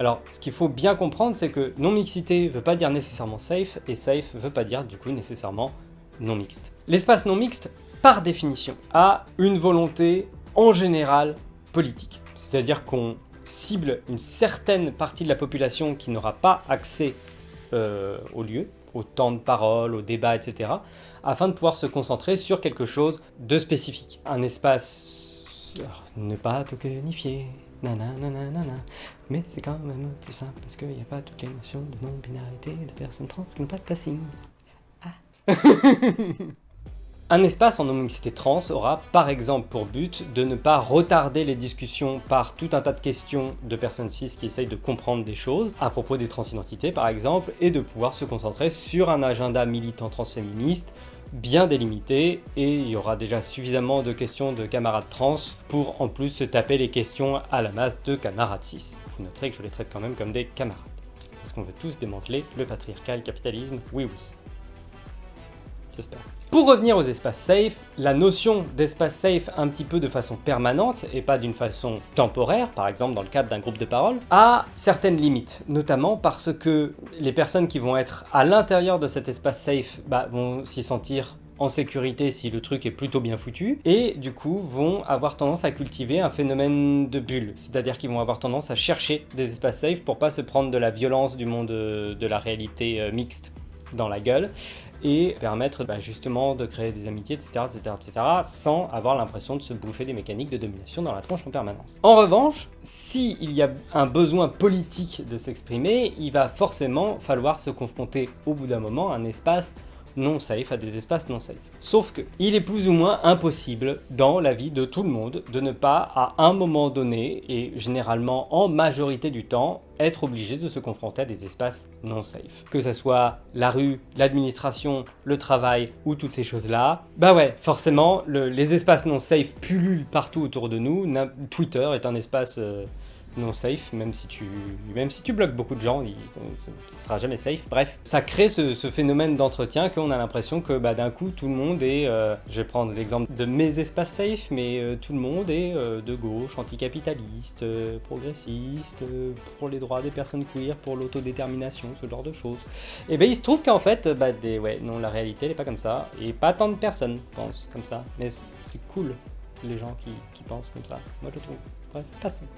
Alors, ce qu'il faut bien comprendre, c'est que non-mixité veut pas dire nécessairement safe, et safe veut pas dire du coup nécessairement non-mixte. L'espace non-mixte, par définition, a une volonté en général politique. C'est-à-dire qu'on cible une certaine partie de la population qui n'aura pas accès au lieu, au temps de parole, au débat, etc., afin de pouvoir se concentrer sur quelque chose de spécifique. Un espace ne pas tokenifié, nanana, mais c'est quand même plus simple parce qu'il n'y a pas toutes les notions de non-binarité de personnes trans qui n'ont pas de passing. Ah. Un espace en non-mixité trans aura par exemple pour but de ne pas retarder les discussions par tout un tas de questions de personnes cis qui essayent de comprendre des choses à propos des transidentités par exemple, et de pouvoir se concentrer sur un agenda militant transféministe bien délimité, et il y aura déjà suffisamment de questions de camarades trans pour en plus se taper les questions à la masse de camarades cis. Vous noterez que je les traite quand même comme des camarades, parce qu'on veut tous démanteler le patriarcal capitalisme, oui. J'espère. Pour revenir aux espaces safe, la notion d'espace safe un petit peu de façon permanente et pas d'une façon temporaire, par exemple dans le cadre d'un groupe de parole, a certaines limites, notamment parce que les personnes qui vont être à l'intérieur de cet espace safe vont s'y sentir en sécurité si le truc est plutôt bien foutu, et du coup vont avoir tendance à cultiver un phénomène de bulle, c'est-à-dire qu'ils vont avoir tendance à chercher des espaces safe pour pas se prendre de la violence du monde de la réalité mixte dans la gueule, et permettre justement de créer des amitiés, etc., sans avoir l'impression de se bouffer des mécaniques de domination dans la tronche en permanence. En revanche, s'il y a un besoin politique de s'exprimer, il va forcément falloir se confronter au bout d'un moment à un espace non safe, à des espaces non safe. Sauf que il est plus ou moins impossible dans la vie de tout le monde de ne pas à un moment donné, et généralement en majorité du temps, être obligé de se confronter à des espaces non safe. Que ça soit la rue, l'administration, le travail ou toutes ces choses-là, forcément, les espaces non safe pullulent partout autour de nous. Twitter est un espace non safe, même si tu bloques beaucoup de gens, ce sera jamais safe. Bref, ça crée ce phénomène d'entretien qu'on a l'impression que d'un coup tout le monde est, je vais prendre l'exemple de mes espaces safe, mais tout le monde est de gauche, anticapitaliste, progressiste, pour les droits des personnes queer, pour l'autodétermination, ce genre de choses. Et il se trouve qu'en fait, non, la réalité elle est pas comme ça, et pas tant de personnes pensent comme ça, mais c'est cool les gens qui pensent comme ça, moi je trouve. Bref, passons.